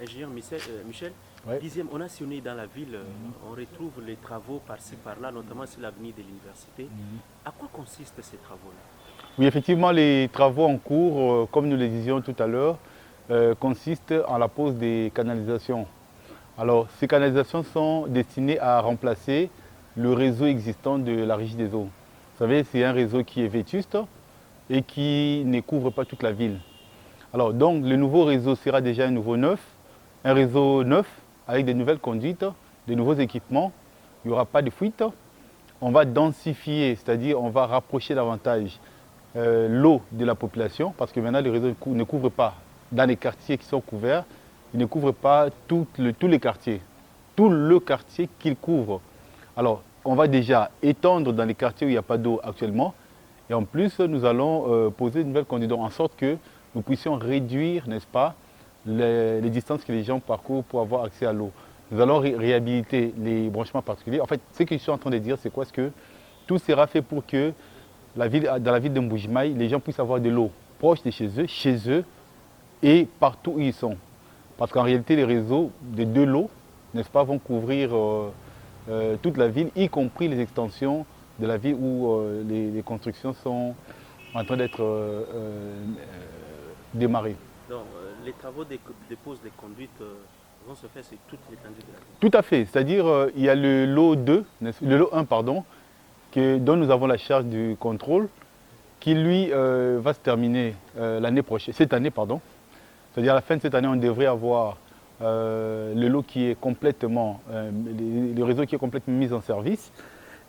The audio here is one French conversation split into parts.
Ingénieur Michel, Ouais. dixième, on a sillonné dans la ville, on retrouve les travaux par-ci par-là, notamment sur l'avenue de l'université. À quoi consistent ces travaux-là? Oui, effectivement, les travaux en cours, comme nous le disions tout à l'heure, consistent en la pose des canalisations. Alors, ces canalisations sont destinées à remplacer le réseau existant de la Régie des eaux. Vous savez, c'est un réseau qui est vétuste et qui ne couvre pas toute la ville. Alors, donc, le nouveau réseau sera déjà un réseau neuf avec des nouvelles conduites, de nouveaux équipements. Il n'y aura pas de fuite. On va densifier, c'est-à-dire on va rapprocher davantage l'eau de la population, parce que maintenant le réseau ne couvre pas, dans les quartiers qui sont couverts, il ne couvre pas tous les quartiers, tout le quartier qu'il couvre. Alors, on va déjà étendre dans les quartiers où il n'y a pas d'eau actuellement, et en plus, nous allons poser une nouvelle condition en sorte que nous puissions réduire, n'est-ce pas, les distances que les gens parcourent pour avoir accès à l'eau. Nous allons réhabiliter les branchements particuliers. En fait, ce que je suis en train de dire, c'est quoi? C'est que tout sera fait pour que dans la ville de Mbujimaï, les gens puissent avoir de l'eau proche de chez eux et partout où ils sont. Parce qu'en réalité, les réseaux de l'eau, n'est-ce pas, vont couvrir toute la ville, y compris les extensions de la ville où les constructions sont en train d'être démarrées. Donc, les travaux de pose des conduites vont se faire sur toute l'étendue de la ville. Tout à fait, c'est-à-dire il y a le lot 2, le lot 1, pardon, dont nous avons la charge du contrôle, qui lui va se terminer l'année prochaine, cette année, pardon. C'est-à-dire à la fin de cette année, on devrait avoir le lot qui est complètement, le réseau qui est complètement mis en service.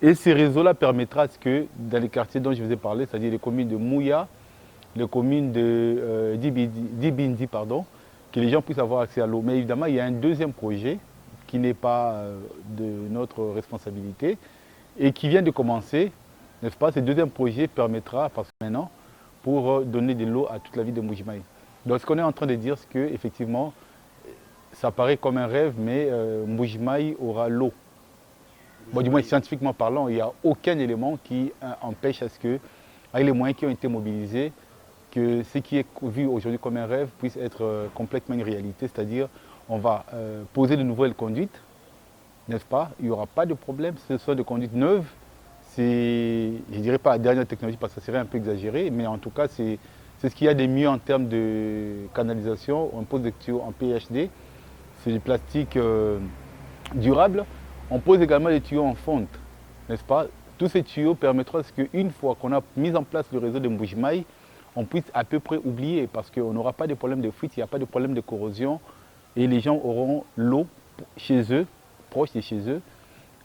Et ce réseau-là permettra à ce que dans les quartiers dont je vous ai parlé, c'est-à-dire les communes de Mouya, les communes de Dibindi, pardon, que les gens puissent avoir accès à l'eau. Mais évidemment, il y a un deuxième projet qui n'est pas de notre responsabilité et qui vient de commencer, n'est-ce pas? Ce deuxième projet permettra, parce que maintenant, pour donner de l'eau à toute la ville de Mbujimaï. Donc ce qu'on est en train de dire, c'est qu'effectivement, ça paraît comme un rêve, mais Mbujimaï aura l'eau. Bon, du moins, scientifiquement parlant, il n'y a aucun élément qui empêche à ce que, avec les moyens qui ont été mobilisés, que ce qui est vu aujourd'hui comme un rêve puisse être complètement une réalité. C'est-à-dire, on va poser de nouvelles conduites, n'est-ce pas? Il n'y aura pas de problème, ce sont des conduites neuves. C'est, je ne dirais pas la dernière technologie parce que ça serait un peu exagéré, mais en tout cas, c'est ce qu'il y a de mieux en termes de canalisation. On pose des tuyaux en PHD, c'est du plastique durable. On pose également des tuyaux en fonte, n'est-ce pas? Tous ces tuyaux permettront à ce qu'une fois qu'on a mis en place le réseau de Mbujimaï, on puisse à peu près oublier parce qu'on n'aura pas de problème de fuite, il n'y a pas de problème de corrosion et les gens auront l'eau chez eux, proche de chez eux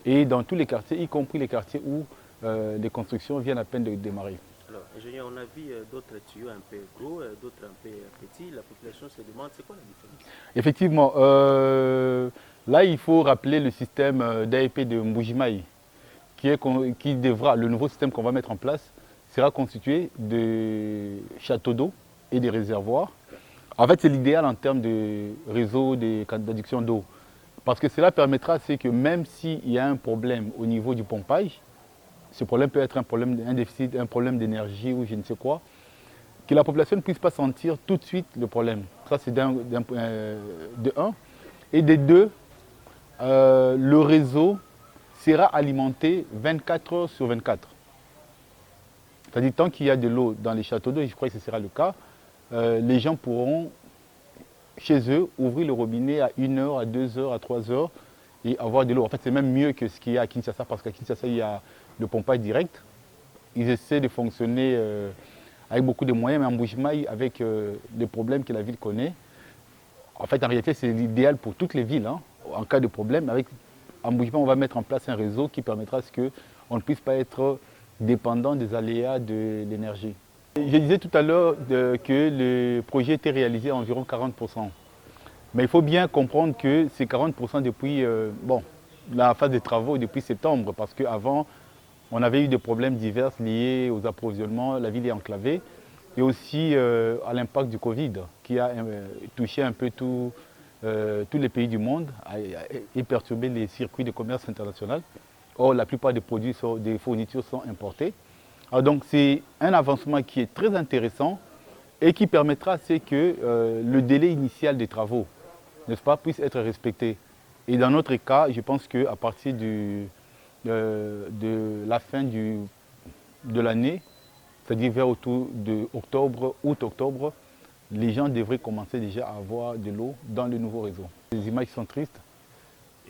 et dans tous les quartiers, y compris les quartiers où les constructions viennent à peine de démarrer. Alors, ingénieur, on a vu d'autres tuyaux un peu gros, d'autres un peu petits. La population se demande c'est quoi la différence? Effectivement, là il faut rappeler le système d'AEP de Mbujimaï qui devra, le nouveau système qu'on va mettre en place sera constitué de châteaux d'eau et des réservoirs. En fait, c'est l'idéal en termes de réseau d'adduction d'eau. Parce que cela permettra c'est que même s'il y a un problème au niveau du pompage, ce problème peut être un déficit, un problème d'énergie ou je ne sais quoi, que la population ne puisse pas sentir tout de suite le problème. Ça, c'est de un. Et de deux, le réseau sera alimenté 24 heures sur 24. C'est-à-dire tant qu'il y a de l'eau dans les châteaux d'eau, et je crois que ce sera le cas, les gens pourront, chez eux, ouvrir le robinet à 1 heure, à 2 heures, à 3 heures et avoir de l'eau. En fait, c'est même mieux que ce qu'il y a à Kinshasa, parce qu'à Kinshasa, il y a le pompage direct. Ils essaient de fonctionner avec beaucoup de moyens, mais en Mbujimaï, avec les problèmes que la ville connaît, en fait, en réalité, c'est l'idéal pour toutes les villes. Hein. En cas de problème, en Mbujimaï, on va mettre en place un réseau qui permettra à ce qu'on ne puisse pas être dépendant des aléas de l'énergie. Je disais tout à l'heure que le projet était réalisé à environ 40%. Mais il faut bien comprendre que c'est 40% depuis la phase des travaux depuis septembre, parce qu'avant, on avait eu des problèmes divers liés aux approvisionnements, la ville est enclavée, et aussi à l'impact du Covid, qui a touché un peu tous les pays du monde et perturbé les circuits de commerce international. Or, la plupart des produits, des fournitures sont importées. Alors, donc, c'est un avancement qui est très intéressant et qui permettra c'est que le délai initial des travaux n'est-ce pas, puissent être respectés. Et dans notre cas, je pense qu'à partir de la fin de l'année, c'est-à-dire vers autour de août-octobre, les gens devraient commencer déjà à avoir de l'eau dans le nouveau réseau. Les images sont tristes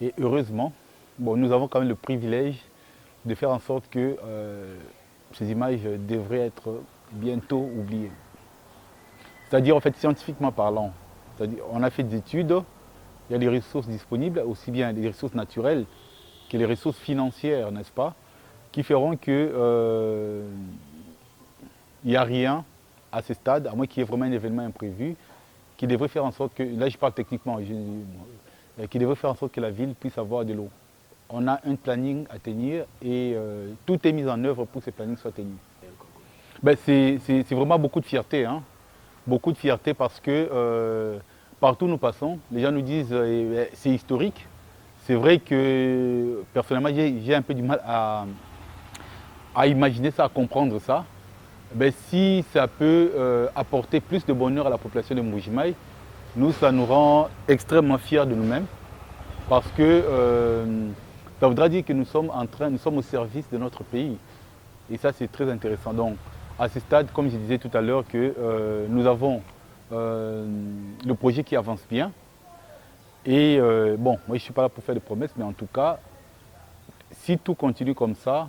et heureusement, bon, nous avons quand même le privilège de faire en sorte que ces images devraient être bientôt oubliées. C'est-à-dire, en fait, scientifiquement parlant, on a fait des études, il y a des ressources disponibles, aussi bien les ressources naturelles que les ressources financières, n'est-ce pas, qui feront que il n'y a rien à ce stade, à moins qu'il y ait vraiment un événement imprévu, qui devrait faire en sorte que, là je parle techniquement, qui devrait faire en sorte que la ville puisse avoir de l'eau. On a un planning à tenir et tout est mis en œuvre pour que ce planning soit tenu. Ben, c'est vraiment beaucoup de fierté, hein. Beaucoup de fierté parce que partout où nous passons, les gens nous disent c'est historique. C'est vrai que personnellement j'ai un peu du mal à imaginer ça, à comprendre ça. Ben, si ça peut apporter plus de bonheur à la population de Mbuji-Mayi, nous, ça nous rend extrêmement fiers de nous-mêmes parce que ça voudra dire que nous sommes au service de notre pays. Et ça, c'est très intéressant. Donc, à ce stade, comme je disais tout à l'heure, que nous avons le projet qui avance bien. Et bon, moi, je ne suis pas là pour faire des promesses, mais en tout cas, si tout continue comme ça,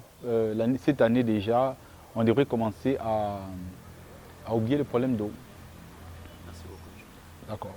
cette année déjà, on devrait commencer à oublier le problème d'eau. Merci beaucoup. D'accord.